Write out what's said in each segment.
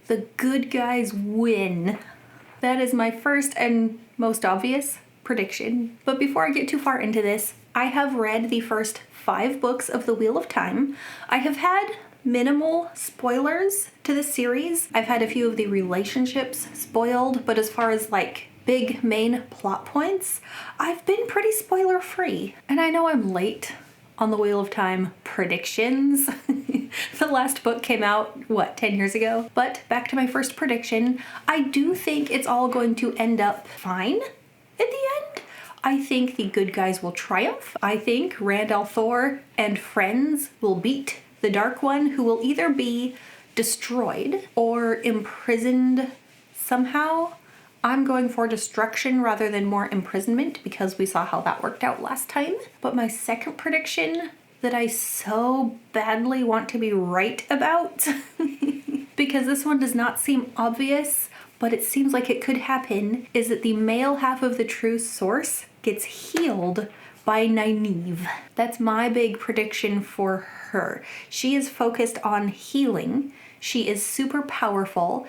the good guys win. That is my first and most obvious prediction. But before I get too far into this, I have read the first 5 books of The Wheel of Time. I have had minimal spoilers to this series. I've had a few of the relationships spoiled, but as far as like big main plot points, I've been pretty spoiler free. And I know I'm late on the Wheel of Time predictions. The last book came out, 10 years ago? But back to my first prediction, I do think it's all going to end up fine at the end. I think the good guys will triumph. I think Rand al'Thor and friends will beat the Dark One, who will either be destroyed or imprisoned somehow. I'm going for destruction rather than more imprisonment because we saw how that worked out last time. But my second prediction that I so badly want to be right about, because this one does not seem obvious, but it seems like it could happen, is that the male half of the true source gets healed by Nynaeve. That's my big prediction for her. She is focused on healing. She is super powerful.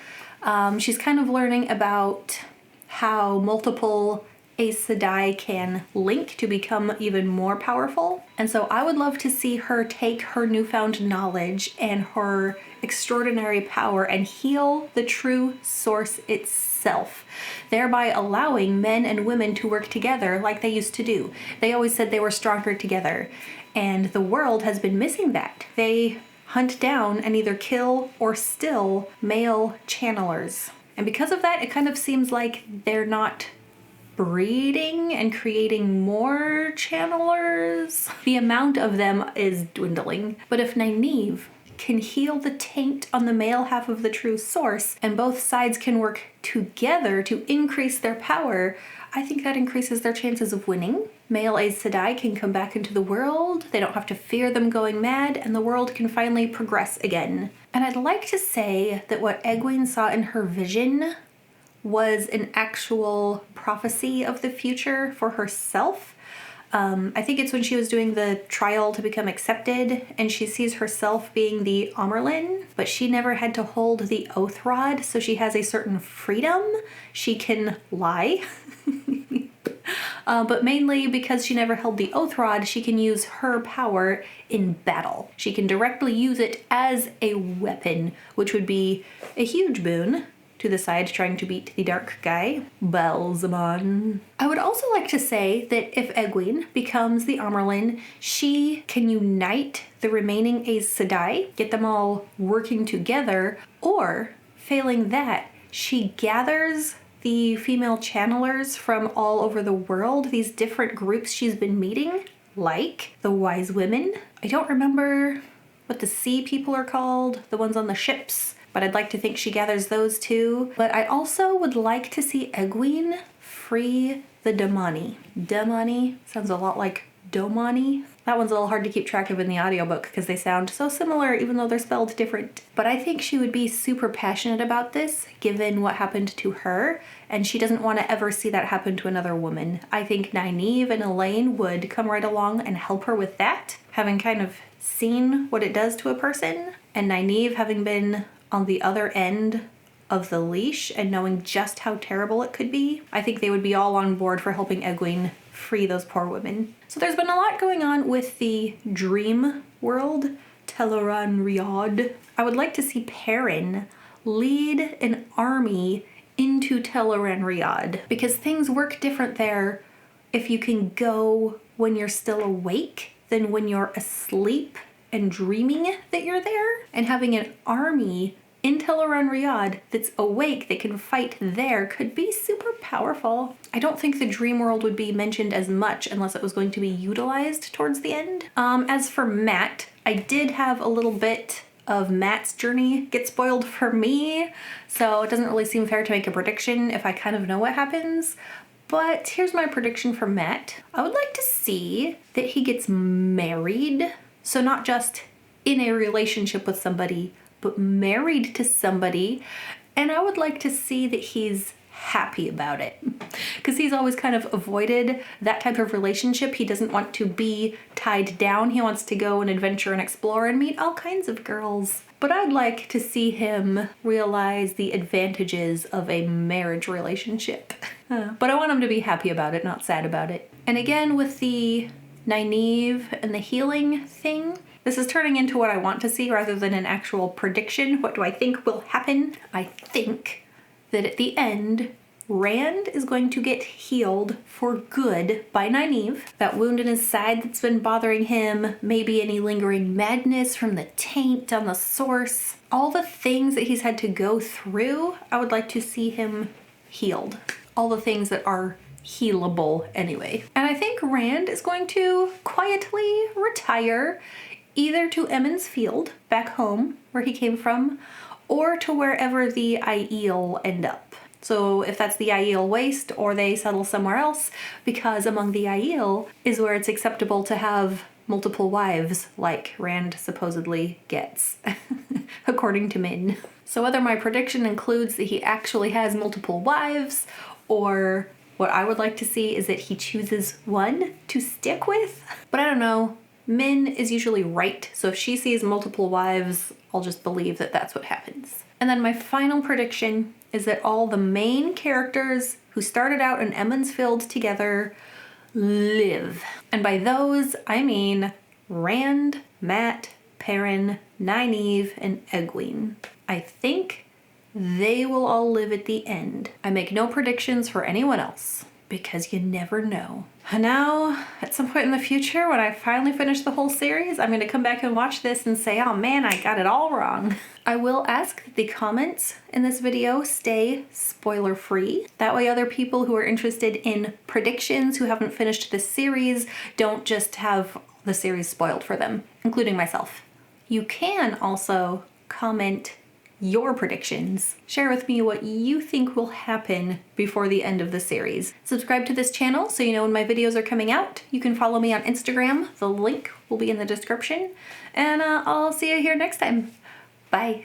She's kind of learning about how multiple Aes Sedai can link to become even more powerful. And so I would love to see her take her newfound knowledge and her extraordinary power and heal the true source itself, thereby allowing men and women to work together like they used to do. They always said they were stronger together, and the world has been missing that. They hunt down and either kill or still male channelers. And because of that, it kind of seems like they're not breeding and creating more channelers. The amount of them is dwindling. But if Nynaeve can heal the taint on the male half of the true source and both sides can work together to increase their power, I think that increases their chances of winning. Male Aes Sedai can come back into the world, they don't have to fear them going mad, and the world can finally progress again. And I'd like to say that what Egwene saw in her vision was an actual prophecy of the future for herself. I think it's when she was doing the trial to become accepted, and she sees herself being the Amyrlin, but she never had to hold the oath rod, so she has a certain freedom. She can lie. But mainly because she never held the oath rod, she can use her power in battle. She can directly use it as a weapon, which would be a huge boon to the side trying to beat the dark guy, Balzamon. I would also like to say that if Egwene becomes the Amyrlin, she can unite the remaining Aes Sedai, get them all working together, or, failing that, she gathers the female channelers from all over the world, these different groups she's been meeting, like the Wise Women. I don't remember what the sea people are called, the ones on the ships, but I'd like to think she gathers those too. But I also would like to see Egwene free the Damani. Damani sounds a lot like Domani. That one's a little hard to keep track of in the audiobook because they sound so similar even though they're spelled different. But I think she would be super passionate about this given what happened to her, and she doesn't want to ever see that happen to another woman. I think Nynaeve and Elaine would come right along and help her with that, having kind of seen what it does to a person, and Nynaeve having been on the other end of the leash and knowing just how terrible it could be. I think they would be all on board for helping Egwene free those poor women. So there's been a lot going on with the dream world, Teleran Riyadh. I would like to see Perrin lead an army into Teleran Riyadh, because things work different there if you can go when you're still awake than when you're asleep and dreaming that you're there. And having an army in Teleran Riyadh that's awake, that can fight there, could be super powerful. I don't think the dream world would be mentioned as much unless it was going to be utilized towards the end. As for Matt, I did have a little bit of Matt's journey get spoiled for me, so it doesn't really seem fair to make a prediction if I kind of know what happens. But here's my prediction for Matt. I would like to see that he gets married. So not just in a relationship with somebody, but married to somebody. And I would like to see that he's happy about it, because he's always kind of avoided that type of relationship. He doesn't want to be tied down. He wants to go and adventure and explore and meet all kinds of girls. but I'd like to see him realize the advantages of a marriage relationship. But I want him to be happy about it, not sad about it. And again, with the Nynaeve and the healing thing, this is turning into what I want to see rather than an actual prediction. What do I think will happen? I think that at the end, Rand is going to get healed for good by Nynaeve. That wound in his side that's been bothering him, maybe any lingering madness from the taint on the source, all the things that he's had to go through, I would like to see him healed. All the things that are healable anyway. And I think Rand is going to quietly retire either to Emond's Field, back home where he came from, or to wherever the Aiel end up. So if that's the Aiel Waste, or they settle somewhere else, because among the Aiel is where it's acceptable to have multiple wives, like Rand supposedly gets, according to Min. So whether my prediction includes that he actually has multiple wives, or what I would like to see is that he chooses one to stick with. But I don't know. Min is usually right, so if she sees multiple wives, I'll just believe that that's what happens. And then my final prediction is that all the main characters who started out in Emond's Field together live. And by those, I mean Rand, Mat, Perrin, Nynaeve, and Egwene. I think they will all live at the end. I make no predictions for anyone else, because you never know. And now, at some point in the future, when I finally finish the whole series, I'm going to come back and watch this and say, oh man, I got it all wrong. I will ask that the comments in this video stay spoiler-free. That way other people who are interested in predictions who haven't finished this series don't just have the series spoiled for them, including myself. You can also comment your predictions. Share with me what you think will happen before the end of the series. Subscribe to this channel so you know when my videos are coming out. You can follow me on Instagram. The link will be in the description. And I'll see you here next time. Bye.